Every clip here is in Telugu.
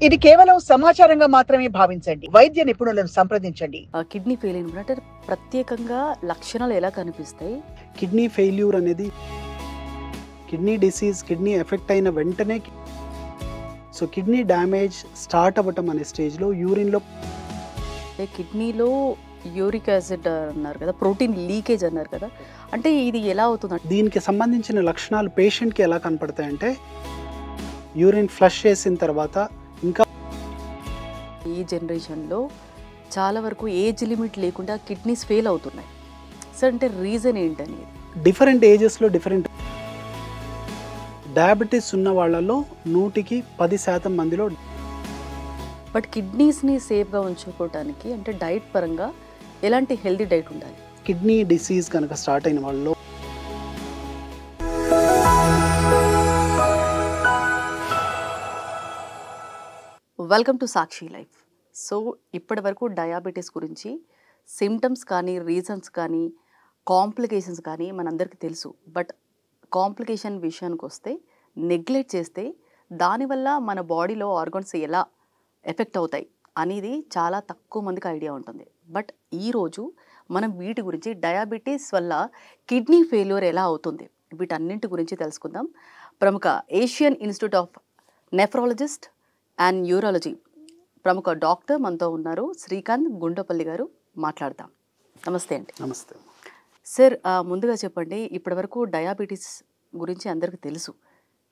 ఇది కేవలం సమాచారంగా మాత్రమే భావించండి. వైద్య నిపుణులను సంప్రదించండి. కిడ్నీ ఫెయిల్ అయినప్పుడు ప్రత్యేకంగా లక్షణాలు ఎలా కనిపిస్తాయి? కిడ్నీ ఫెయిల్యూర్ అనేది కిడ్నీ డిసీజ్, కిడ్నీ ఎఫెక్ట్ అయిన వెంటనే సో కిడ్నీ డ్యామేజ్ స్టార్ట్ అవ్వటం అనే స్టేజ్లో యూరిన్లో కిడ్నీలో యూరిక్ యాసిడ్ అన్నారు కదా, ప్రోటీన్ లీకేజ్ అన్నారు కదా, అంటే ఇది ఎలా అవుతుంది? దీనికి సంబంధించిన లక్షణాలు పేషెంట్కి ఎలా కనపడతాయంటే యూరిన్ ఫ్లష్ చేసిన తర్వాత ఇంకా ఈ జనరేషన్లో చాలా వరకు ఏజ్ లిమిట్ లేకుండా కిడ్నీస్ ఫెయిల్ అవుతున్నాయి సార్, అంటే రీజన్ ఏంటనేది? డిఫరెంట్ ఏజెస్లో డిఫరెంట్ డయాబెటీస్ ఉన్న వాళ్ళలో 100కి 10% మందిలో. బట్ కిడ్నీస్ని సేఫ్గా ఉంచుకోవడానికి అంటే డైట్ పరంగా ఎలాంటి హెల్తీ డైట్ ఉండాలి? కిడ్నీ డిసీజ్ కనుక స్టార్ట్ అయిన వాళ్ళలో welcome to Sakshi life. So ఇప్పటి వరకు డయాబెటీస్ గురించి సిమ్టమ్స్ కానీ, రీజన్స్ కానీ, కాంప్లికేషన్స్ కానీ మనందరికీ తెలుసు. బట్ కాంప్లికేషన్ విషయానికి వస్తే నెగ్లెక్ట్ చేస్తే దానివల్ల మన బాడీలో ఆర్గన్స్ ఎలా ఎఫెక్ట్ అవుతాయి అనేది చాలా తక్కువ మందికి ఐడియా ఉంటుంది. బట్ ఈరోజు మనం వీటి గురించి, డయాబెటీస్ వల్ల కిడ్నీ ఫెయిల్యూర్ ఎలా అవుతుంది, వీటన్నింటి గురించి తెలుసుకుందాం. ప్రముఖ Asian institute of nephrologist and neurology ప్రముఖ డాక్టర్ మనతో ఉన్నారు, శ్రీకాంత్ గుండపల్లి గారు. మాట్లాడదాం. నమస్తే అండి. నమస్తే సార్. ముందుగా చెప్పండి, ఇప్పటివరకు డయాబెటీస్ గురించి అందరికీ తెలుసు,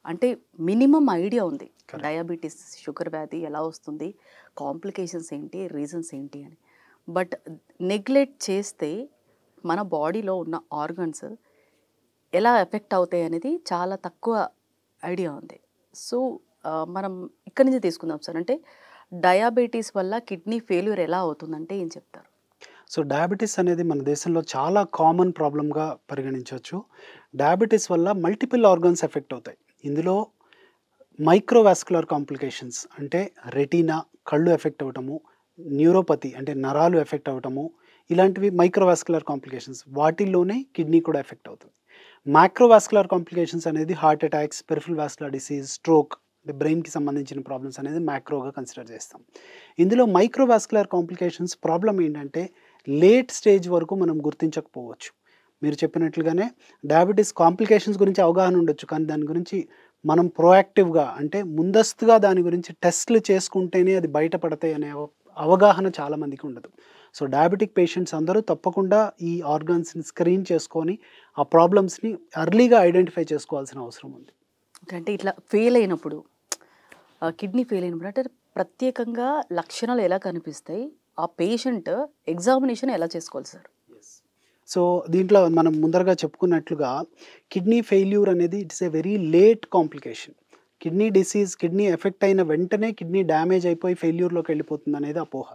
అంటే మినిమం ఐడియా ఉంది డయాబెటీస్, షుగర్ వ్యాధి ఎలా వస్తుంది, కాంప్లికేషన్స్ ఏంటి, రీజన్స్ ఏంటి అని. బట్ నెగ్లెక్ట్ చేస్తే మన బాడీలో ఉన్న ఆర్గన్స్ ఎలా ఎఫెక్ట్ అవుతాయి అనేది చాలా తక్కువ ఐడియా ఉంది. సో మనం ఇక్కడి నుంచి తీసుకుందాం సార్. అంటే డయాబెటీస్ వల్ల కిడ్నీ ఫెయిల్యూర్ ఎలా అవుతుందంటే ఏం చెప్తారు? సో డయాబెటీస్ అనేది మన దేశంలో చాలా కామన్ ప్రాబ్లమ్గా పరిగణించవచ్చు. డయాబెటీస్ వల్ల మల్టిపుల్ ఆర్గన్స్ ఎఫెక్ట్ అవుతాయి. ఇందులో మైక్రోవాస్కులర్ కాంప్లికేషన్స్ అంటే రెటీనా, కళ్ళు ఎఫెక్ట్ అవ్వటము, న్యూరోపతి అంటే నరాలు ఎఫెక్ట్ అవ్వటము, ఇలాంటివి మైక్రోవాస్కులర్ కాంప్లికేషన్స్. వాటిల్లోనే కిడ్నీ కూడా ఎఫెక్ట్ అవుతుంది. మైక్రోవాస్కులర్ కాంప్లికేషన్స్ అనేది heart attacks, peripheral vascular disease, stroke, అంటే బ్రెయిన్కి సంబంధించిన ప్రాబ్లమ్స్ అనేది మ్యాక్రోగా కన్సిడర్ చేస్తాం. ఇందులో మైక్రోవాస్కులర్ కాంప్లికేషన్స్ ప్రాబ్లం ఏంటంటే లేట్ స్టేజ్ వరకు మనం గుర్తించకపోవచ్చు. మీరు చెప్పినట్లుగానే డయాబెటీస్ కాంప్లికేషన్స్ గురించి అవగాహన ఉండొచ్చు, కానీ దాని గురించి మనం ప్రోయాక్టివ్గా అంటే ముందస్తుగా దాని గురించి టెస్ట్లు చేసుకుంటేనే అది బయటపడతాయి అనే అవగాహన చాలామందికి ఉండదు. సో డయాబెటిక్ పేషెంట్స్ అందరూ తప్పకుండా ఈ ఆర్గన్స్ని స్క్రీన్ చేసుకొని ఆ ప్రాబ్లమ్స్ని ఎర్లీగా ఐడెంటిఫై చేసుకోవాల్సిన అవసరం ఉంది. అంటే ఇట్లా ఫెయిల్ అయినప్పుడు, కిడ్నీ ఫెయిల్ అయినప్పుడు అంటే ప్రత్యేకంగా లక్షణాలు ఎలా కనిపిస్తాయి, ఆ పేషెంట్ ఎగ్జామినేషన్ ఎలా చేసుకోవాలి సార్? సో దీంట్లో మనం ముందరగా చెప్పుకున్నట్లుగా కిడ్నీ ఫెయిల్యూర్ అనేది it's a very late complication. Kidney disease, kidney effect అయిన వెంటనే కిడ్నీ డ్యామేజ్ అయిపోయి ఫెయిల్యూర్లోకి వెళ్ళిపోతుంది అనేది అపోహ.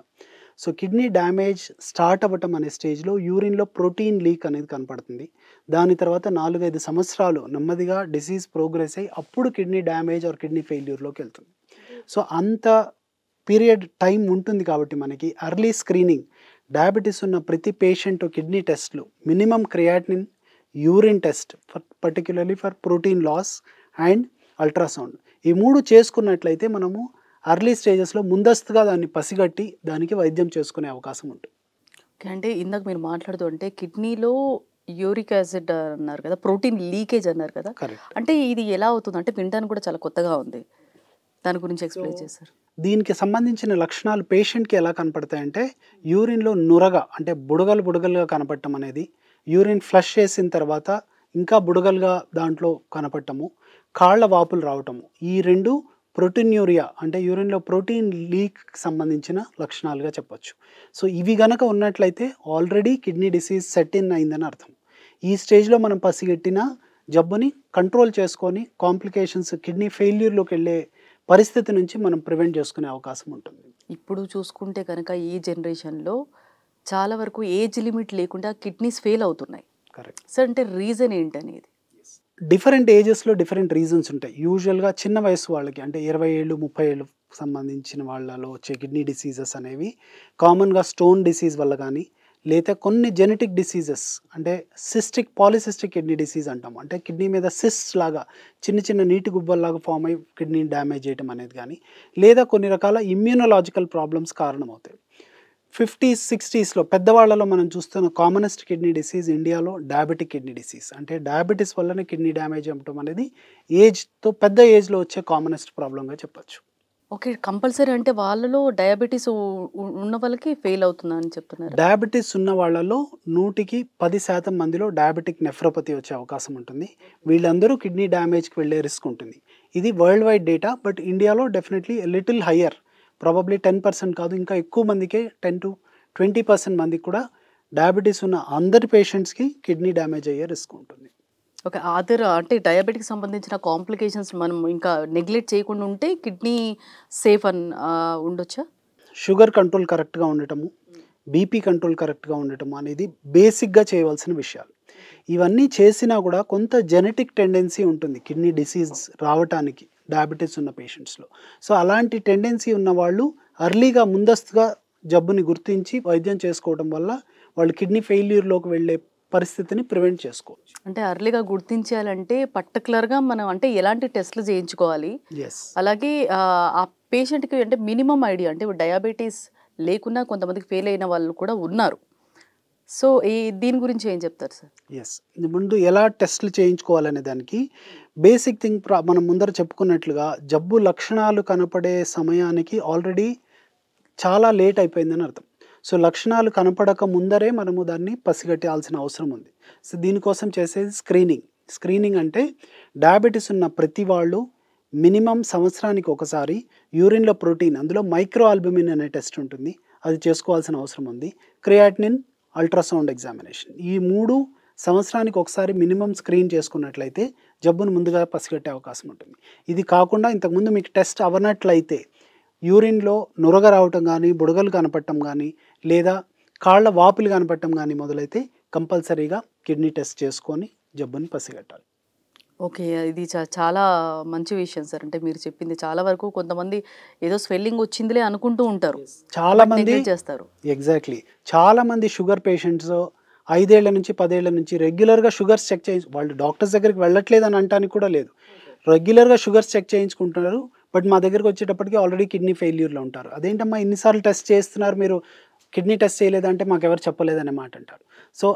సో కిడ్నీ డ్యామేజ్ స్టార్ట్ అవ్వటం అనే స్టేజ్లో యూరిన్లో ప్రోటీన్ లీక్ అనేది కనపడుతుంది. దాని తర్వాత 4-5 సంవత్సరాలు నెమ్మదిగా డిసీజ్ ప్రోగ్రెస్ అయ్యి అప్పుడు కిడ్నీ డ్యామేజ్ ఆర్ కిడ్నీ ఫెయిల్యూర్లోకి వెళ్తుంది. సో అంత పీరియడ్ టైం ఉంటుంది కాబట్టి మనకి ఎర్లీ స్క్రీనింగ్, డయాబెటీస్ ఉన్న ప్రతి పేషెంట్ కిడ్నీ టెస్ట్లు, minimum creatinine, urine test particularly for protein loss and ultrasound, ఈ 3 చేసుకున్నట్లయితే మనము అర్లీ స్టేజెస్లో ముందస్తుగా దాన్ని పసిగట్టి దానికి వైద్యం చేసుకునే అవకాశం ఉంటుంది. అంటే ఇందాక మీరు మాట్లాడుతూ అంటే కిడ్నీలో యూరిక్ యాసిడ్ అన్నారు కదా, ప్రోటీన్ లీకేజ్ అన్నారు కదా, అంటే ఇది ఎలా అవుతుంది? అంటే వినడానికి కూడా చాలా కొత్తగా ఉంది, దాని గురించి ఎక్స్ప్లెయిన్ చేశారు. దీనికి సంబంధించిన లక్షణాలు పేషెంట్కి ఎలా కనపడతాయంటే యూరిన్లో నురగ అంటే బుడగలుగా కనపడటం అనేది, యూరిన్ ఫ్లష్ చేసిన తర్వాత ఇంకా బుడగలుగా దాంట్లో కనపడటము, కాళ్ళ వాపులు రావటము, ఈ 2 ప్రోటీన్యూరియా అంటే యూరిన్లో ప్రోటీన్ లీక్ సంబంధించిన లక్షణాలుగా చెప్పొచ్చు. సో ఇవి గనక ఉన్నట్లయితే already kidney disease set in అయిందని అర్థం. ఈ స్టేజ్లో మనం పసిగట్టిన జబ్బుని కంట్రోల్ చేసుకొని కాంప్లికేషన్స్, కిడ్నీ ఫెయిల్యూర్లోకి వెళ్ళే పరిస్థితి నుంచి మనం ప్రివెంట్ చేసుకునే అవకాశం ఉంటుంది. ఇప్పుడు చూసుకుంటే కనుక ఈ జనరేషన్లో చాలా వరకు ఏజ్ లిమిట్ లేకుండా కిడ్నీస్ ఫెయిల్ అవుతున్నాయి. కరెక్ట్ సార్, అంటే రీజన్ ఏంటనేది? డిఫరెంట్ ఏజెస్లో డిఫరెంట్ రీజన్స్ ఉంటాయి. యూజువల్గా చిన్న వయసు వాళ్ళకి అంటే 20 ఏళ్ళు 30 ఏళ్ళు సంబంధించిన వాళ్ళలో వచ్చే కిడ్నీ డిసీజెస్ అనేవి కామన్గా స్టోన్ డిసీజ్ వల్ల కానీ లేదా కొన్ని జెనెటిక్ డిసీజెస్ అంటే పాలిసిస్టిక్ కిడ్నీ డిసీజ్ అంటాం. అంటే కిడ్నీ మీద సిస్ట్ లాగా చిన్న చిన్న నీటి గుబ్బల్లాగా ఫామ్ అయ్యి కిడ్నీ డ్యామేజ్ చేయడం అనేది కానీ, లేదా కొన్ని రకాల ఇమ్యూనలాజికల్ ప్రాబ్లమ్స్ కారణమవుతాయి. 50s 60sలో పెద్దవాళ్ళలో మనం చూస్తున్న కామనెస్ట్ కిడ్నీ డిసీజ్ ఇండియాలో డయాబెటిక్ కిడ్నీ డిసీజ్. అంటే డయాబెటీస్ వల్లనే కిడ్నీ డ్యామేజ్ అవ్వడం అనేది పెద్ద ఏజ్లో వచ్చే కామనెస్ట్ ప్రాబ్లంగా చెప్పొచ్చు. ఓకే. కంపల్సరీ అంటే వాళ్ళలో డయాబెటీస్ ఉన్న వాళ్ళకి ఫెయిల్ అవుతుందని చెప్తున్నారు. డయాబెటీస్ ఉన్న వాళ్ళలో 100కి 10% మందిలో డయాబెటిక్ నెఫ్రోపతి వచ్చే అవకాశం ఉంటుంది. వీళ్ళందరూ కిడ్నీ డ్యామేజ్కి వెళ్ళే రిస్క్ ఉంటుంది. ఇది వరల్డ్ వైడ్ డేటా. బట్ ఇండియాలో డెఫినెట్లీ లిటిల్ హయ్యర్, ప్రాబబ్లీ 10% కాదు, ఇంకా ఎక్కువ మందికే 10-20% మందికి కూడా డయాబెటీస్ ఉన్న అందరి పేషెంట్స్కి కిడ్నీ డ్యామేజ్ అయ్యే రిస్క్ ఉంటుంది. ఓకే. అంటే డయాబెటిక్కి సంబంధించిన కాంప్లికేషన్స్ మనం ఇంకా నెగ్లెక్ట్ చేయకుండా ఉంటే కిడ్నీ సేఫ్ అని ఉండొచ్చా? షుగర్ కంట్రోల్ కరెక్ట్గా ఉండటము, బీపీ కంట్రోల్ కరెక్ట్గా ఉండటము అనేది బేసిక్గా చేయవలసిన విషయాలు. ఇవన్నీ చేసినా కూడా కొంత జెనెటిక్ టెండెన్సీ ఉంటుంది కిడ్నీ డిసీజ్ రావటానికి డయాబెటీస్ ఉన్న పేషెంట్స్లో. సో అలాంటి టెండెన్సీ ఉన్న వాళ్ళు అర్లీగా ముందస్తుగా జబ్బుని గుర్తించి వైద్యం చేసుకోవడం వల్ల వాళ్ళు కిడ్నీ ఫెయిల్యూర్లోకి వెళ్ళే పరిస్థితిని ప్రివెంట్ చేసుకోవచ్చు. అంటే అర్లీగా గుర్తించాలంటే పర్టికులర్గా మనం అంటే ఎలాంటి టెస్ట్లు చేయించుకోవాలి, అలాగే ఆ పేషెంట్కి అంటే మినిమం ఐడియా, అంటే డయాబెటీస్ లేకున్నా కొంతమందికి ఫెయిల్ అయిన వాళ్ళు కూడా ఉన్నారు. సో దీని గురించి ఏం చెప్తారు సార్? ముందు ఎలా టెస్ట్లు చేయించుకోవాలనే దానికి బేసిక్ థింగ్ మనం ముందర చెప్పుకున్నట్లుగా జబ్బు లక్షణాలు కనపడే సమయానికి ఆల్రెడీ చాలా లేట్ అయిపోయిందని అర్థం. సో లక్షణాలు కనపడక ముందరే మనము దాన్ని పసిగట్టాల్సిన అవసరం ఉంది. సో దీనికోసం చేసేది స్క్రీనింగ్ అంటే డయాబెటీస్ ఉన్న ప్రతి వాళ్ళు మినిమం సంవత్సరానికి ఒకసారి యూరిన్లో ప్రోటీన్, అందులో మైక్రో ఆల్బుమిన్ అనే టెస్ట్ ఉంటుంది, అది చేసుకోవాల్సిన అవసరం ఉంది. క్రియాటినిన్, అల్ట్రాసౌండ్ ఎగ్జామినేషన్, ఈ 3 సంవత్సరానికి ఒకసారి మినిమం స్క్రీన్ చేసుకున్నట్లయితే జబ్బును ముందుగా పసిగట్టే అవకాశం ఉంటుంది. ఇది కాకుండా ఇంతకుముందు మీకు టెస్ట్ అవ్వనట్లయితే యూరిన్లో నురగ రావటం కానీ, బుడగలు కనపడటం కానీ, లేదా కాళ్ళ వాపులు కనపడటం కానీ మొదలైతే కంపల్సరీగా కిడ్నీ టెస్ట్ చేసుకొని జబ్బుని పసిగట్టాలి. ఓకే. ఇది చాలా మంచి విషయం సార్. అంటే మీరు చెప్పింది చాలా వరకు కొంతమంది ఏదో స్వెల్లింగ్ వచ్చిందిలే అనుకుంటూ ఉంటారు, చాలా మంది చేస్తారు. ఎగ్జాక్ట్లీ, చాలా మంది షుగర్ పేషెంట్స్ 5 ఏళ్ల నుంచి 10 ఏళ్ల నుంచి రెగ్యులర్గా షుగర్స్ చెక్ వాళ్ళు డాక్టర్స్ దగ్గరికి వెళ్ళట్లేదు అని అంటానికి కూడా లేదు, రెగ్యులర్గా షుగర్స్ చెక్ చేయించుకుంటున్నారు. బట్ మా దగ్గరికి వచ్చేటప్పటికి ఆల్రెడీ కిడ్నీ ఫెయిల్యూర్లో ఉంటారు. అదేంటమ్మా ఇన్నిసార్లు టెస్ట్ చేస్తున్నారు, మీరు కిడ్నీ టెస్ట్ చేయలేదంటే మాకు ఎవరు చెప్పలేదనే మాట అంటారు. సో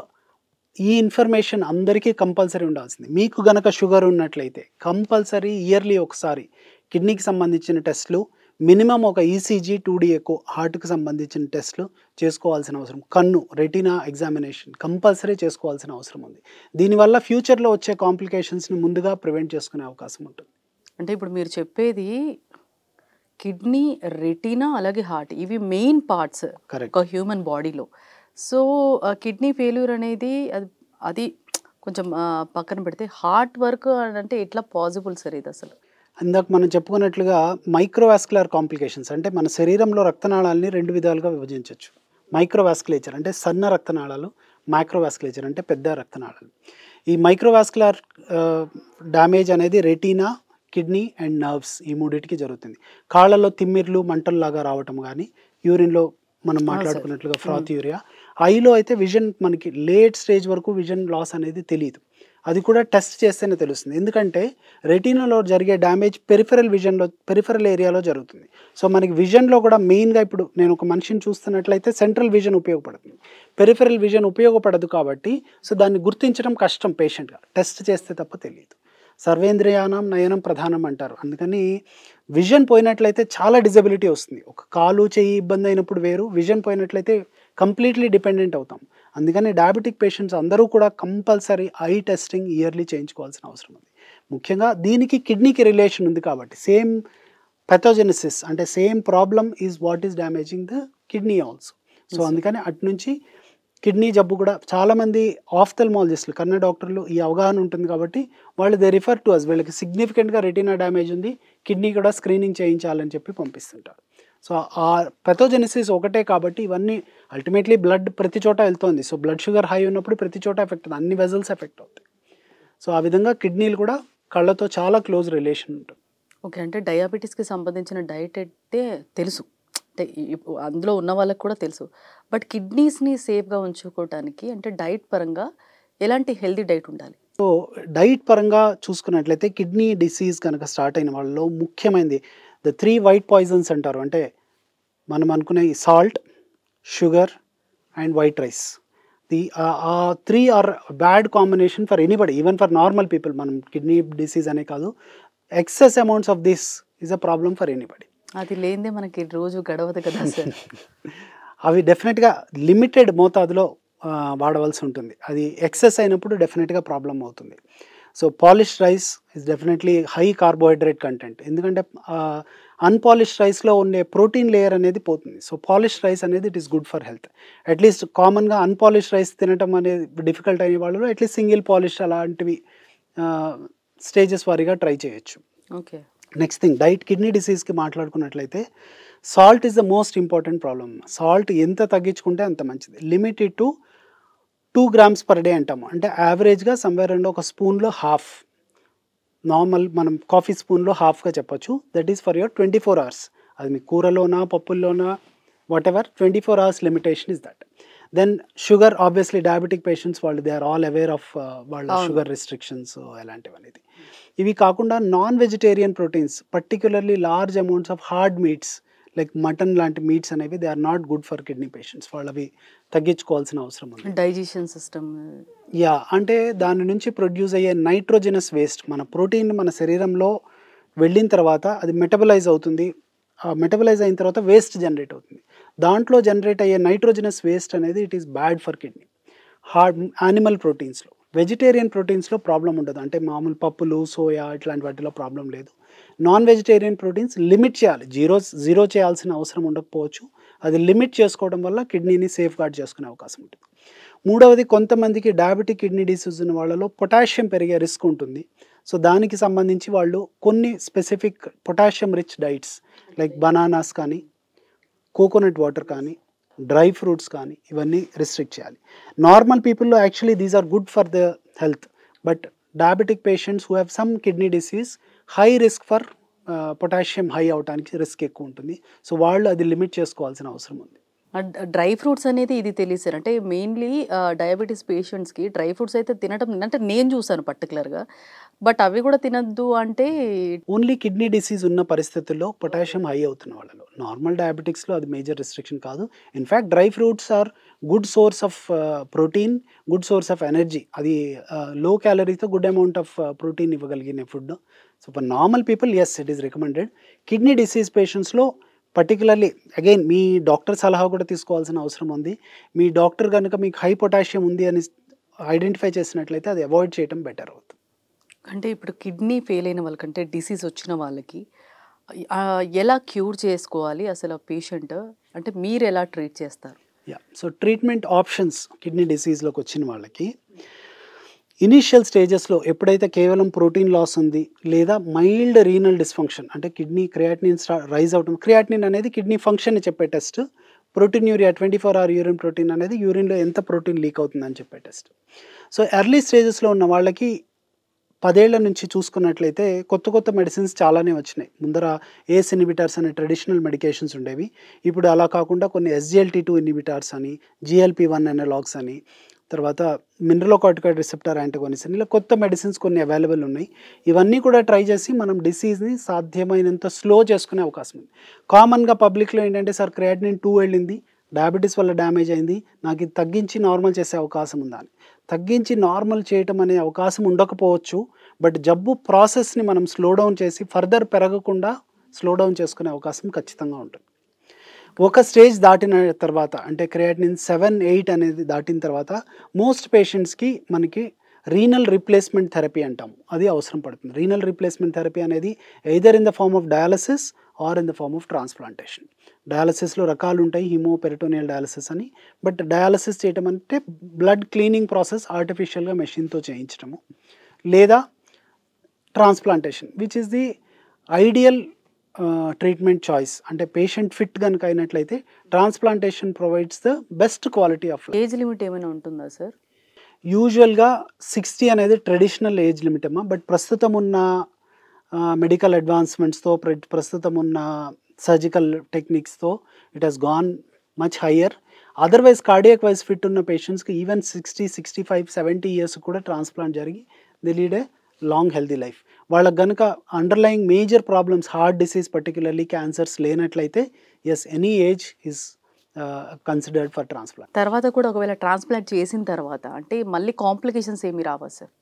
ఈ ఇన్ఫర్మేషన్ అందరికీ కంపల్సరీ ఉండాల్సింది. మీకు గనక షుగర్ ఉన్నట్లయితే కంపల్సరీ ఇయర్లీ ఒకసారి కిడ్నీకి సంబంధించిన టెస్ట్లు, మినిమం ఒక ఈసీజీ, 2D ఎకో, హార్ట్కి సంబంధించిన టెస్ట్లు చేసుకోవాల్సిన అవసరం. కన్ను రెటీనా ఎగ్జామినేషన్ కంపల్సరీ చేసుకోవాల్సిన అవసరం ఉంది. దీనివల్ల ఫ్యూచర్లో వచ్చే కాంప్లికేషన్స్ని ముందుగా ప్రివెంట్ చేసుకునే అవకాశం ఉంటుంది. అంటే ఇప్పుడు మీరు చెప్పేది కిడ్నీ, రెటీనా, అలాగే హార్ట్, ఇవి మెయిన్ పార్ట్స్ ఒక హ్యూమన్ బాడీలో. సో కిడ్నీ ఫెయిల్యూర్ అనేది అది కొంచెం పక్కన పెడితే హార్ట్ వర్క్ అంటే ఎట్లా పాసిబుల్ సార్ ఇది అసలు? ఇందాక మనం చెప్పుకున్నట్లుగా మైక్రోవాస్కులర్ కాంప్లికేషన్స్ అంటే మన శరీరంలో రక్తనాళాలని 2 విధాలుగా విభజించవచ్చు. మైక్రోవాస్కులేచర్ అంటే సన్న రక్తనాళాలు, మైక్రోవాస్కులేచర్ అంటే పెద్ద రక్తనాళాలు. ఈ మైక్రోవాస్కులర్ డ్యామేజ్ అనేది రెటీనా, కిడ్నీ అండ్ నర్వ్స్, ఈ 3టికి జరుగుతుంది. కాళ్ళలో తిమ్మిర్లు, మంటల్లాగా రావటం కానీ, యూరిన్లో మనం మాట్లాడుకున్నట్లుగా ఫ్రాత్ యూరియా, ఐలో అయితే విజన్ మనకి లేట్ స్టేజ్ వరకు విజన్ లాస్ అనేది తెలియదు, అది కూడా టెస్ట్ చేస్తేనే తెలుస్తుంది. ఎందుకంటే రెటీనాలో జరిగే డ్యామేజ్ పెరిఫెరల్ ఏరియాలో జరుగుతుంది. సో మనకి విజన్లో కూడా మెయిన్గా ఇప్పుడు నేను ఒక మనిషిని చూస్తున్నట్లయితే సెంట్రల్ విజన్ ఉపయోగపడుతుంది, పెరిఫెరల్ విజన్ ఉపయోగపడదు. కాబట్టి సో దాన్ని గుర్తించడం కష్టం పేషెంట్గా, టెస్ట్ చేస్తే తప్ప తెలియదు. సర్వేంద్రియానం నయనం ప్రధానం అంటారు. అందుకని విజన్ పోయినట్లయితే చాలా డిజబిలిటీ వస్తుంది. ఒక కాలు చెయ్యి ఇబ్బంది అయినప్పుడు వేరు, విజన్ పోయినట్లయితే కంప్లీట్లీ డిపెండెంట్ అవుతాం. అందుకని డయాబెటిక్ పేషెంట్స్ అందరూ కూడా కంపల్సరీ ఐ టెస్టింగ్ ఇయర్లీ చేయించుకోవాల్సిన అవసరం ఉంది. ముఖ్యంగా దీనికి కిడ్నీకి రిలేషన్ ఉంది కాబట్టి సేమ్ పెథోజెనిసిస్ అంటే same problem is what is damaging the kidney also. So అందుకని అటు నుంచి కిడ్నీ జబ్బు కూడా చాలామంది ఆఫ్థల్మాలజిస్టులు, కన్న డాక్టర్లు ఈ అవగాహన ఉంటుంది కాబట్టి వాళ్ళు దే రిఫర్ టు అస్, వీళ్ళకి సిగ్నిఫికెంట్గా రెటీనా డ్యామేజ్ ఉంది, కిడ్నీ కూడా స్క్రీనింగ్ చేయించాలని చెప్పి పంపిస్తుంటారు. సో ఆ పెథోజెనిసిస్ ఒకటే కాబట్టి ఇవన్నీ అల్టిమేట్లీ బ్లడ్ ప్రతి చోట వెళ్తుంది. సో బ్లడ్ షుగర్ హై ఉన్నప్పుడు ప్రతి చోట ఎఫెక్ట్ అవుతుంది, అన్ని వెజల్స్ ఎఫెక్ట్ అవుతాయి. సో ఆ విధంగా కిడ్నీలు కూడా కళ్ళతో చాలా క్లోజ్ రిలేషన్ ఉంటుంది. ఓకే. అంటే డయాబెటీస్కి సంబంధించిన డైట్ అయితే తెలుసు, అంటే అందులో ఉన్న వాళ్ళకి కూడా తెలుసు. బట్ కిడ్నీస్‌ని సేఫ్‌గా ఉంచుకోవటానికి అంటే డైట్ పరంగా ఎలాంటి హెల్తీ డైట్ ఉండాలి? సో, డైట్ పరంగా చూసుకున్నట్లయితే కిడ్నీ డిసీజ్ కనుక స్టార్ట్ అయిన వాళ్ళలో ముఖ్యమైనది ద 3 వైట్ పాయిజన్స్ అంటారు. అంటే మనం అనుకునే salt, sugar and white rice. ఆ 3 are bad combination for anybody, even for normal people. మనం కిడ్నీ డిసీజ్ అనే కాదు, excess amounts of this is a problem for anybody. అది లేనిదే మనకి రోజు గడవదు కదా సార్. అవి డెఫినెట్‌గా లిమిటెడ్ మోతాదులో వాడవలసి ఉంటుంది. అది ఎక్సెస్ అయినప్పుడు డెఫినెట్‌గా ప్రాబ్లమ్ అవుతుంది. So, polished rice is definitely high carbohydrate content. ఎందుకంటే అన్‌పాలిష్డ్ రైస్‌లో ఉండే ప్రోటీన్ లేయర్ అనేది పోతుంది. సో, పాలిష్డ్ రైస్ అనేది it is good for health. At least కామన్‌గా అన్‌పాలిష్డ్ రైస్ తినటం అనేది డిఫికల్ట్ అయ్యే వాళ్ళలో అట్‌లీస్ట్ సింగిల్ పాలిష్ అలాంటివి స్టేజెస్ వారీగా ట్రై చేయొచ్చు. Okay. Next thing, diet kidney డిసీజ్‌కి మాట్లాడుకున్నట్లయితే salt is the most important problem. Salt ఎంత తగ్గించుకుంటే అంత మంచిది. Limit it to 2 grams per day అంటాము. అంటే యావరేజ్‌గా సమ్‌వేర్ అరౌండ్ ఒక స్పూన్‌లో హాఫ్, నార్మల్ మనం కాఫీ స్పూన్‌లో హాఫ్‌గా చెప్పొచ్చు. That is for your 24 hours. అది మీ కూరలోనా, పప్పుల్లోనా, whatever 24 hours limitation is that. Then sugar, obviously diabetic patients వాళ్ళు they are all aware of వాళ్ళ అవును. షుగర్ రిస్ట్రిక్షన్స్ ఎలాంటివనేది. ఇవి కాకుండా non vegetarian proteins, particularly large amounts of hard meats like mutton లాంటి మీట్స్ అనేవి they are not good for kidney patients. వాళ్ళవి తగ్గించుకోవాల్సిన అవసరం ఉంది. Digestion system. అంటే దాని నుంచి ప్రొడ్యూస్ అయ్యే నైట్రోజనస్ వేస్ట్, మన ప్రోటీన్ మన శరీరంలో వెళ్ళిన తర్వాత అది మెటబలైజ్ అవుతుంది. మెటబలైజ్ అయిన తర్వాత వేస్ట్ జనరేట్ అవుతుంది. దాంట్లో జనరేట్ అయ్యే నైట్రోజనస్ వేస్ట్ అనేది it is bad for kidney. Hard animal ప్రోటీన్స్లో, వెజిటేరియన్ ప్రోటీన్స్లో ప్రాబ్లం ఉండదు. అంటే మామూలు పప్పులు, సోయా ఇట్లాంటి వాటిలో ప్రాబ్లం లేదు. నాన్ వెజిటేరియన్ ప్రోటీన్స్ లిమిట్ చేయాలి. జీరో చేయాల్సిన అవసరం ఉండకపోవచ్చు. అది లిమిట్ చేసుకోవడం వల్ల కిడ్నీని సేఫ్ గార్డ్ చేసుకునే అవకాశం ఉంటుంది. మూడవది, కొంతమందికి డయాబెటిక్ కిడ్నీ డిసీజ్ ఉన్న వాళ్ళలో పొటాషియం పెరిగే రిస్క్ ఉంటుంది. సో, దానికి సంబంధించి వాళ్ళు కొన్ని specific potassium rich diets like bananas కానీ, కోకోనట్ వాటర్ కానీ, డ్రై ఫ్రూట్స్ కానీ ఇవన్నీ రిస్ట్రిక్ట్ చేయాలి. నార్మల్ పీపుల్లో actually these are good for the health. But diabetic patients who have some kidney disease high risk for potassium high అవడానికి రిస్క్ ఎక్కువ ఉంటుంది. సో, వాళ్ళు అది లిమిట్ చేసుకోవాల్సిన అవసరం ఉంది. డ్రై ఫ్రూట్స్ అనేది ఇది తెలియదు సార్. అంటే మెయిన్లీ డయాబెటీస్ పేషెంట్స్‌కి డ్రై ఫ్రూట్స్ అయితే తినటం అంటే నేను చూసాను పర్టికులర్‌గా. బట్ అవి కూడా తినొద్దు అంటే ఓన్లీ కిడ్నీ డిసీజ్ ఉన్న పరిస్థితుల్లో పొటాషియం హై అవుతున్న వాళ్ళలో, నార్మల్ డయాబెటిక్స్లో అది మేజర్ రిస్ట్రిక్షన్ కాదు. In fact dry fruits are good source of protein, good source of energy. అది లో క్యాలరీతో గుడ్ అమౌంట్ ఆఫ్ ప్రోటీన్ ఇవ్వగలిగిన food. So, for normal people yes it is recommended. Kidney disease పేషెంట్స్లో పర్టికులర్లీ అగైన్ మీ డాక్టర్ సలహా కూడా తీసుకోవాల్సిన అవసరం ఉంది. మీ డాక్టర్ కనుక మీకు హై పొటాషియం ఉంది అని ఐడెంటిఫై చేసినట్లయితే అది అవాయిడ్ చేయడం బెటర్ అవుతుంది. అంటే ఇప్పుడు కిడ్నీ ఫెయిల్ అయిన వాళ్ళకంటే డిసీజ్ వచ్చిన వాళ్ళకి ఎలా క్యూర్ చేసుకోవాలి అసలు పేషెంట్? అంటే మీరు ఎలా ట్రీట్ చేస్తారు? సో, ట్రీట్మెంట్ ఆప్షన్స్ కిడ్నీ డిసీజ్లోకి వచ్చిన వాళ్ళకి ఇనీషియల్ స్టేజెస్లో ఎప్పుడైతే కేవలం ప్రోటీన్ లాస్ ఉంది లేదా మైల్డ్ రీనల్ డిస్ఫంక్షన్, అంటే కిడ్నీ క్రియాటినిన్ రైజ్ అవడం. క్రియాటినిన్ అనేది కిడ్నీ ఫంక్షన్ని చెప్పే test. Proteinuria 24 hour urine protein అనేది యూరిన్లో ఎంత ప్రోటీన్ లీక్ అవుతుందని చెప్పే టెస్ట్. సో, ఎర్లీ స్టేజెస్లో ఉన్న వాళ్ళకి 10 ఏళ్ల నుంచి చూసుకున్నట్లయితే కొత్త మెడిసిన్స్ చాలానే వచ్చినాయి. ముందర ఏస్ ఇన్హిబిటర్స్ అనే ట్రెడిషనల్ మెడికేషన్స్ ఉండేవి. ఇప్పుడు అలా కాకుండా కొన్ని SGLT2 ఇన్హిబిటర్స్ అని, GLP-1 అనలాగ్స్ అని, తర్వాత మినరలోకార్టికాయిడ్ రిసెప్టర్ యాంటగోనిస్ట్ అని ఇలా కొత్త మెడిసిన్స్ కొన్ని అవైలబుల్ ఉన్నాయి. ఇవన్నీ కూడా ట్రై చేసి మనం డిసీజ్ని సాధ్యమైనంత స్లో చేసుకునే అవకాశం ఉంది. కామన్గా పబ్లిక్లో ఏంటంటే, సార్ క్రియాటినిన్ 2 వెళ్ళింది, డయాబెటీస్ వల్ల డ్యామేజ్ అయింది, నాకు ఇది తగ్గించి నార్మల్ చేసే అవకాశం ఉందా అని. తగ్గించి నార్మల్ చేయటం అనే అవకాశం ఉండకపోవచ్చు. బట్ జబ్బు ప్రాసెస్ని మనం స్లో డౌన్ చేసి ఫర్దర్ పెరగకుండా స్లో డౌన్ చేసుకునే అవకాశం ఖచ్చితంగా ఉంటుంది. ఒక స్టేజ్ దాటిన తర్వాత అంటే క్రియాటినిన్ 7, 8 అనేది దాటిన తర్వాత మోస్ట్ పేషెంట్స్కి మనకి రీనల్ రీప్లేస్మెంట్ థెరపీ అంటాము, అది అవసరం పడుతుంది. రీనల్ రీప్లేస్మెంట్ థెరపీ అనేది either in the form of dialysis or in the form of transplantation. డయాలసిస్లో రకాలు ఉంటాయి, హీమోపెరిటోనియల్ డయాలసిస్ అని. బట్ డయాలసిస్ చేయటం అంటే బ్లడ్ క్లీనింగ్ ప్రాసెస్ ఆర్టిఫిషియల్గా మెషిన్తో చేయించడము, లేదా transplantation which is the ideal treatment choice. అంటే పేషెంట్ ఫిట్ కనుక అయినట్లయితే transplantation provides the best quality of life. Age limit ఏమైనా ఉంటుందా సార్? యూజువల్గా 60 అనేది ట్రెడిషనల్ ఏజ్ లిమిట్ అమ్మా. బట్ ప్రస్తుతం ఉన్న మెడికల్ అడ్వాన్స్మెంట్స్తో, ప్రస్తుతం ఉన్న సర్జికల్ టెక్నిక్స్తో it has gone much higher. Otherwise cardiac wise fit ఉన్న పేషెంట్స్కి ఈవెన్ 60, 65, 70 ఇయర్స్ కూడా ట్రాన్స్ప్లాంట్ జరిగి they lead a long healthy life. వాళ్ళకి కనుక underlying major problems, heart disease particularly cancers లేనట్లయితే yes, any age is considered for transplant. తర్వాత కూడా ఒకవేళ ట్రాన్స్ప్లాంట్ చేసిన తర్వాత అంటే మళ్ళీ కాంప్లికేషన్స్ ఏమి రావా సార్?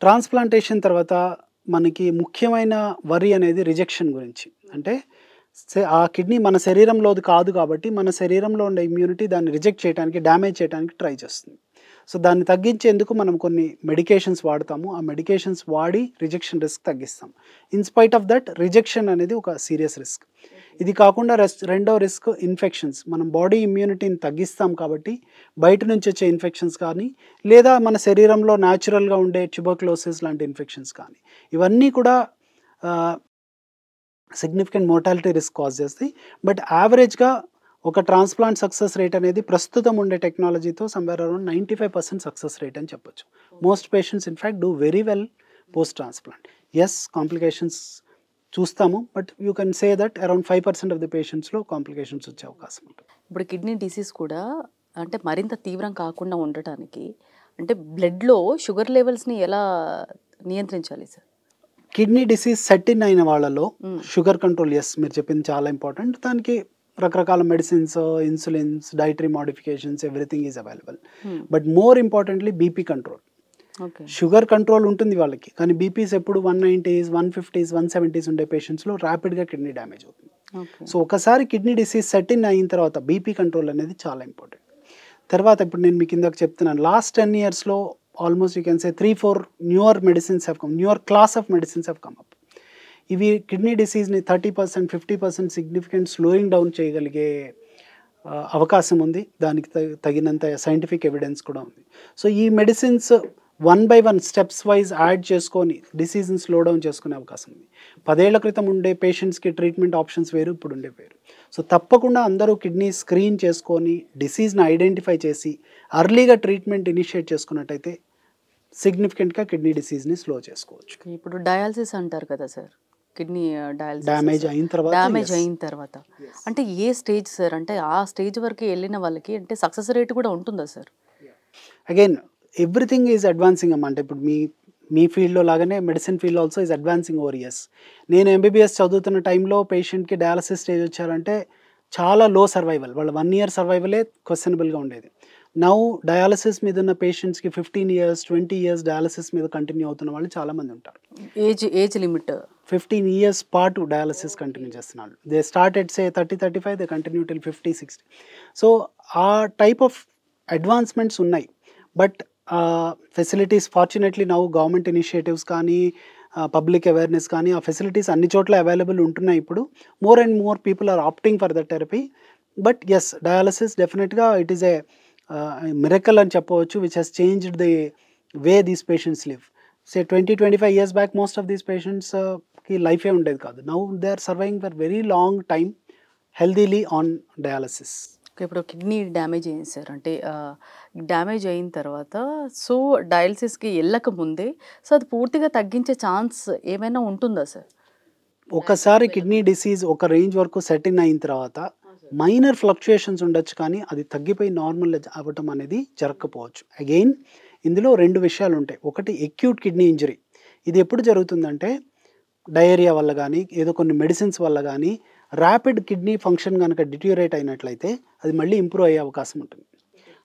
ట్రాన్స్ప్లాంటేషన్ తర్వాత మనకి ముఖ్యమైన వరి అనేది రిజెక్షన్ గురించి. అంటే ఆ కిడ్నీ మన శరీరంలోది కాదు కాబట్టి మన శరీరంలో ఉండే ఇమ్యూనిటీ దాన్ని రిజెక్ట్ చేయడానికి, డ్యామేజ్ చేయడానికి ట్రై చేస్తుంది. సో దాన్ని తగ్గించేందుకు మనం కొన్ని మెడికేషన్స్ వాడతాము. ఆ మెడికేషన్స్ వాడి రిజెక్షన్ రిస్క్ తగ్గిస్తాం. ఇన్స్పైట్ ఆఫ్ దట్ రిజెక్షన్ అనేది ఒక సీరియస్ రిస్క్. ఇది కాకుండా రెండో రిస్క్ ఇన్ఫెక్షన్స్. మనం బాడీ ఇమ్యూనిటీని తగ్గిస్తాం కాబట్టి బయట నుంచి వచ్చే ఇన్ఫెక్షన్స్ కానీ, లేదా మన శరీరంలో న్యాచురల్గా ఉండే ట్యూబర్క్లోసిస్ లాంటి ఇన్ఫెక్షన్స్ కానీ, ఇవన్నీ కూడా సిగ్నిఫికెంట్ మోర్టాలిటీ రిస్క్ కాజ్ చేస్తాయి. బట్ యావరేజ్గా ఒక ట్రాన్స్ప్లాంట్ సక్సెస్ రేట్ అనేది ప్రస్తుతం ఉండే టెక్నాలజీతో సమ్వేర్ అరౌండ్ 95% సక్సెస్ రేట్ అని చెప్పొచ్చు. Most patients in fact do very well post transplant. Yes, complications చూస్తాము, but you can say that around 5% of the పేషెంట్స్లో కాంప్లికేషన్స్ వచ్చే అవకాశం ఉంటుంది. ఇప్పుడు కిడ్నీ డిసీజ్ కూడా అంటే మరింత తీవ్రం కాకుండా ఉండటానికి అంటే బ్లడ్లో షుగర్ లెవెల్స్ని ఎలా నియంత్రించాలి sir? Kidney disease set in అయిన వాళ్ళలో షుగర్ కంట్రోల్, ఎస్ మీరు చెప్పింది చాలా ఇంపార్టెంట్. దానికి రకరకాల medicines, insulins, dietary modifications, everything is available. But more importantly BP control. Sugar control ఉంటుంది వాళ్ళకి, కానీ బీపీస్ ఎప్పుడు 190s, 150s, 170s ఉండే పేషెంట్స్లో ర్యాపిడ్గా కిడ్నీ డ్యామేజ్ అవుతుంది. సో ఒకసారి కిడ్నీ డిసీజ్ సెట్ ఇన్ అయిన తర్వాత బీపీ కంట్రోల్ అనేది చాలా ఇంపార్టెంట్. తర్వాత ఇప్పుడు నేను మీకు ఇందాక చెప్తున్నాను, లాస్ట్ 10 yearsలో almost you can say 3-4 newer medicines have come, newer class of medicines have come up. ఇవి కిడ్నీ డిసీజ్ని 30%, 50% సిగ్నిఫికెంట్ స్లోయింగ్ డౌన్ చేయగలిగే అవకాశం ఉంది. దానికి తగినంత సైంటిఫిక్ ఎవిడెన్స్ కూడా ఉంది. సో ఈ medicines 1 by 1 steps wise add చేసుకొని డిసీజ్ని స్లో డౌన్ చేసుకునే అవకాశం ఉంది. 10 ఏళ్ల క్రితం ఉండే పేషెంట్స్కి ట్రీట్మెంట్ ఆప్షన్స్ వేరు, ఇప్పుడు ఉండే వేరు. సో తప్పకుండా అందరూ కిడ్నీ స్క్రీన్ చేసుకొని డిసీజ్ని ఐడెంటిఫై చేసి అర్లీగా ట్రీట్మెంట్ ఇనిషియేట్ చేసుకున్నట్టయితే సిగ్నిఫికెంట్గా కిడ్నీ డిసీజ్ని స్లో చేసుకోవచ్చు. ఇప్పుడు డయాలసిస్ అంటారు కదా సార్, కిడ్నీ డ్యామేజ్ అయిన తర్వాత అంటే ఏ స్టేజ్ సార్? అంటే ఆ స్టేజ్ వరకు వెళ్ళిన వాళ్ళకి అంటే సక్సెస్ రేట్ కూడా ఉంటుందా sir? Again everything is advancing అమ్మ. అంటే ఇప్పుడు మీ ఫీల్డ్లో లాగానే medicine field also is advancing over years. నేను ఎంబీబీఎస్ చదువుతున్న టైంలో పేషెంట్కి డయాలసిస్ స్టేజ్ వచ్చారంటే చాలా లో సర్వైవల్, వాళ్ళ 1 year సర్వైవలే క్వశ్చనబుల్గా ఉండేది. నౌ డయాలసిస్ మీద ఉన్న పేషెంట్స్కి 15 years, 20 years డయాలసిస్ మీద కంటిన్యూ అవుతున్న వాళ్ళు చాలామంది ఉంటారు. ఏజ్ లిమిట్ 15 years పాటు డయాలసిస్ కంటిన్యూ చేస్తున్నారు. They started say 30-35, they continue till 50-60. So ఆ టైప్ ఆఫ్ అడ్వాన్స్మెంట్స్ ఉన్నాయి. But facilities fortunately now government initiatives కానీ, పబ్లిక్ అవేర్నెస్ కానీ, ఆ ఫెసిలిటీస్ అన్ని చోట్ల అవైలబుల్ ఉంటున్నాయి. ఇప్పుడు more and more people are opting for that therapy. But yes, dialysis డెఫినెట్గా ఇట్ ఈస్ ఏ మిరకల్ అని చెప్పవచ్చు, which has changed the way these patients live. Say 20-25 years back most of these పేషెంట్స్కి లైఫే ఉండేది కాదు. Now they are surviving for very long time healthily on dialysis. ఇప్పుడు కిడ్నీ డ్యామేజ్ అయింది సార్, అంటే డ్యామేజ్ అయిన తర్వాత సో డయాలసిస్కి వెళ్ళక ముందే సో అది పూర్తిగా తగ్గించే ఛాన్స్ ఏమైనా ఉంటుందా సార్? ఒకసారి కిడ్నీ డిసీజ్ ఒక రేంజ్ వరకు సెట్ ఇన్ అయిన తర్వాత మైనర్ ఫ్లక్చుయేషన్స్ ఉండొచ్చు, కానీ అది తగ్గిపోయి నార్మల్ అవ్వటం అనేది జరగకపోవచ్చు. అగైన్ ఇందులో 2 విషయాలు ఉంటాయి. ఒకటి ఎక్యూట్ కిడ్నీ ఇంజరీ. ఇది ఎప్పుడు జరుగుతుందంటే డయేరియా వల్ల కానీ, ఏదో కొన్ని మెడిసిన్స్ వల్ల కానీ ర్యాపిడ్ కిడ్నీ ఫంక్షన్ కనుక డిట్యూరేట్ అయినట్లయితే అది మళ్ళీ ఇంప్రూవ్ అయ్యే అవకాశం ఉంటుంది.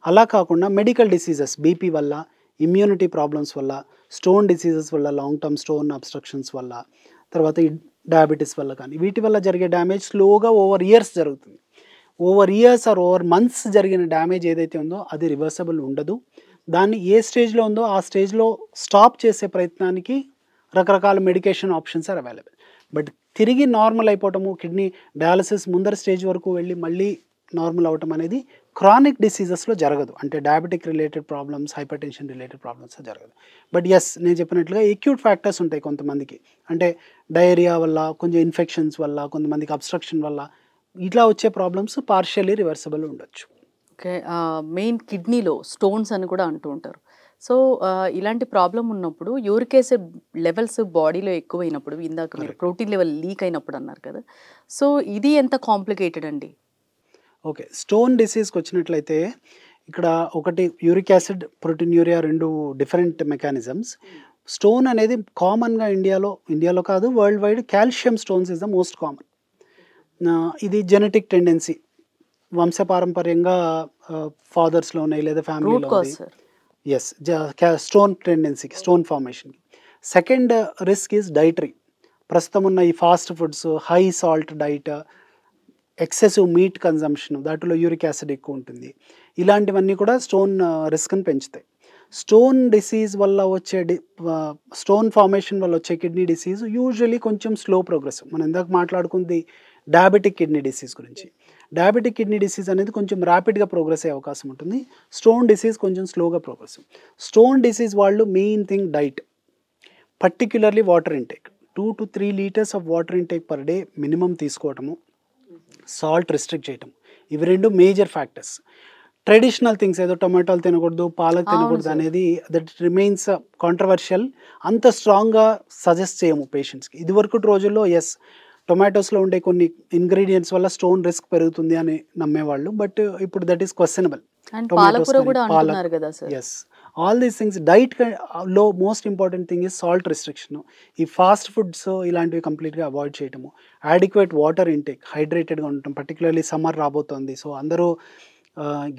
అలా కాకుండా మెడికల్ డిసీజెస్, బీపీ వల్ల, ఇమ్యూనిటీ ప్రాబ్లమ్స్ వల్ల, స్టోన్ డిసీజెస్ వల్ల, లాంగ్ టర్మ్ స్టోన్ అబ్స్ట్రక్షన్స్ వల్ల, తర్వాత డయాబెటీస్ వల్ల కానీ, వీటి వల్ల జరిగే డ్యామేజ్ స్లోగా ఓవర్ ఇయర్స్ జరుగుతుంది. Over years or over months జరిగిన డ్యామేజ్ ఏదైతే ఉందో అది రివర్సబుల్ ఉండదు. దాన్ని ఏ స్టేజ్లో ఉందో ఆ స్టేజ్లో స్టాప్ చేసే ప్రయత్నానికి రకరకాల medication options are available. But తిరిగి నార్మల్ అయిపోవటము, కిడ్నీ డయాలసిస్ ముందర స్టేజ్ వరకు వెళ్ళి మళ్ళీ నార్మల్ అవ్వటం అనేది క్రానిక్ డిసీజెస్లో జరగదు. అంటే diabetic related problems, hyper tension related problems జరగదు. బట్ ఎస్, నేను చెప్పినట్లుగా ఎక్యూట్ ఫ్యాక్టర్స్ ఉంటాయి కొంతమందికి. అంటే డయేరియా వల్ల, కొంచెం ఇన్ఫెక్షన్స్ వల్ల, కొంతమందికి అబ్స్ట్రక్షన్ వల్ల ఇట్లా వచ్చే ప్రాబ్లమ్స్ పార్షియల్లీ రివర్సబుల్ ఉండొచ్చు. ఓకే, మెయిన్ కిడ్నీలో స్టోన్స్ అని కూడా అంటూ ఉంటారు. సో ఇలాంటి ప్రాబ్లం ఉన్నప్పుడు యూరిక్ యాసిడ్ లెవెల్స్ బాడీలో ఎక్కువైనప్పుడు ఇందాక మీరు Correct. ప్రోటీన్ లెవెల్ లీక్ అయినప్పుడు అన్నారు కదా, సో ఇది ఎంత కాంప్లికేటెడ్ అండి? ఓకే. స్టోన్ డిసీజ్‌కి వచ్చినట్లయితే ఇక్కడ ఒకటి uric acid, proteinuria 2 different mechanisms. Stone అనేది కామన్‌గా ఇండియాలో కాదు world wide calcium stones is the most common. ఇది జెనెటిక్ టెండెన్సీ. వంశపారంపర్యంగా ఫాదర్స్‌లో ఉన్నాయి లేదా రూట్ ఫ్యామిలీలో కాజ్ ఉంది. సార్. యెస్. స్టోన్ టెండెన్సీకి, స్టోన్ ఫార్మేషన్‌కి. Second risk is dietary. ప్రస్తుతం ఉన్న ఈ fast foods, high salt diet, excessive meat consumption, దాంట్లో యూరిక్ యాసిడ్ ఎక్కువ ఉంటుంది. ఇలాంటివన్నీ కూడా స్టోన్ రిస్క్‌ని పెంచుతాయి. స్టోన్ డిసీజ్ వల్ల వచ్చే స్టోన్ ఫార్మేషన్ వల్ల వచ్చే కిడ్నీ డిసీజ్ యూజువల్లీ కొంచెం స్లో ప్రోగ్రెసివ్. మనం ఇందాక మాట్లాడుకుంది డయాబెటిక్ కిడ్నీ డిసీజ్ గురించి. డయాబెటిక్ కిడ్నీ డిసీజ్ అనేది కొంచెం ర్యాపిడ్‌గా ప్రోగ్రెస్ అయ్యే అవకాశం ఉంటుంది. స్టోన్ డిసీజ్ కొంచెం స్లోగా ప్రోగ్రెసివ్. స్టోన్ డిసీజ్ వాళ్ళు main thing diet, particularly water intake. 2-3 litres of water intake per day minimum తీసుకోవటము, సాల్ట్ రిస్ట్రిక్ట్ చేయటం, ఇవి 2 మేజర్ ఫ్యాక్టర్స్. ట్రెడిషనల్ థింగ్స్ ఏదో టొమాటోలు తినకూడదు, పాలక్ అవును తినకూడదు సార్. అనేది దట్ రిమైన్స్ కాంట్రవర్షియల్. అంత స్ట్రాంగ్గా సజెస్ట్ చేయము పేషెంట్స్కి. ఇదివరకటి రోజుల్లో ఎస్, టొమాటోస్లో ఉండే కొన్ని ఇంగ్రీడియంట్స్ వల్ల స్టోన్ రిస్క్ పెరుగుతుంది అని నమ్మేవాళ్ళు. బట్ ఇప్పుడు that is questionable. And tomatoes పాలకూర కానీ, కూడా పాలక్, అంటున్నారు కదా sir. Yes, all these things diet లో most important thing is salt restriction. ఈ ఫాస్ట్ ఫుడ్స్ ఇలాంటివి కంప్లీట్గా అవాయిడ్ చేయటము, యాడిక్వేట్ వాటర్ ఇంటేక్, హైడ్రేటెడ్గా ఉండటం. పర్టికులర్లీ సమ్మర్ రాబోతోంది, సో అందరూ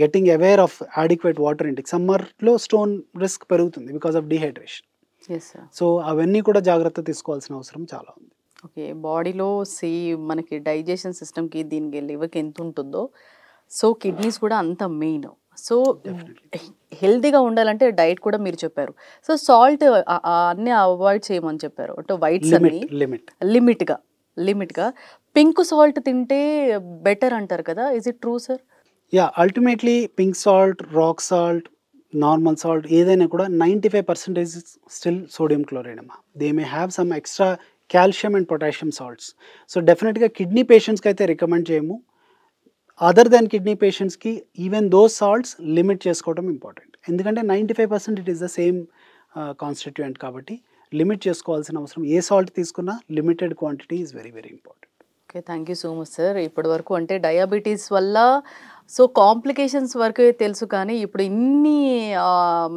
getting aware of adequate water intake. సమ్మర్లో స్టోన్ రిస్క్ పెరుగుతుంది because of dehydration. Yes sir. So అవన్నీ కూడా జాగ్రత్త తీసుకోవాల్సిన అవసరం చాలా ఉంది. ఓకే. బాడీలో మనకి డైజెషన్ సిస్టమ్కి, దీనికి లివర్కి ఎంత ఉంటుందో, సో కిడ్నీస్ కూడా అంత మెయిన్. సో హెల్తీగా ఉండాలంటే డైట్ కూడా మీరు చెప్పారు. సో సాల్ట్ అన్నీ అవాయిడ్ చేయమని చెప్పారు, అంటే వైట్స్ అన్ని లిమిట్. లిమిట్గా పింక్ సాల్ట్ తింటే బెటర్ అంటారు కదా, is it true sir? Yeah, ultimately pink salt, rock salt, normal salt ఏదైనా కూడా 95% స్టిల్ సోడియం క్లోరైడ్ అమ్మా. They may have some extra calcium and potassium salts. So డెఫినెట్గా కిడ్నీ పేషెంట్స్కి అయితే రికమెండ్ చేయము. అదర్ దాన్ కిడ్నీ పేషెంట్స్కి ఈవెన్ దోస్ సాల్ట్స్ లిమిట్ చేసుకోవడం ఇంపార్టెంట్. ఎందుకంటే 95% it is the same constituent కాబట్టి లిమిట్ చేసుకోవాల్సిన అవసరం. ఏ సాల్ట్ తీసుకున్నా limited quantity is very very important. Okay, thank you so much sir. ఇప్పటి వరకు అంటే డయాబెటీస్ వల్ల సో కాంప్లికేషన్స్ వరకు తెలుసు, కానీ ఇప్పుడు ఇన్ని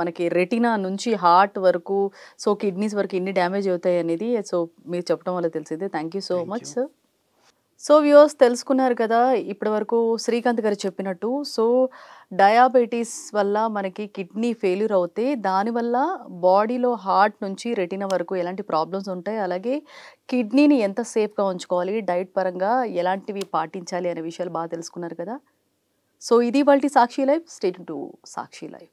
మనకి రెటినా నుంచి హార్ట్ వరకు, సో కిడ్నీస్ వరకు ఇన్ని డ్యామేజ్ అవుతాయి అనేది సో మీరు చెప్పడం వల్ల తెలిసింది. Thank you so Thank much you. Sir. So viewers తెలుసుకున్నారు కదా ఇప్పటి వరకు శ్రీకాంత్ గారు చెప్పినట్టు. సో డయాబెటీస్ వల్ల మనకి కిడ్నీ ఫెయిల్యూర్ అవుతే దానివల్ల బాడీలో హార్ట్ నుంచి రెటినా వరకు ఎలాంటి ప్రాబ్లమ్స్ ఉంటాయి, అలాగే కిడ్నీని ఎంత సేఫ్గా ఉంచుకోవాలి, డైట్ పరంగా ఎలాంటివి పాటించాలి అనే విషయాలు బాగా తెలుసుకున్నారు కదా. సో ఇది వాళ్ళ Sakshi life. Stay tuned to Sakshi life.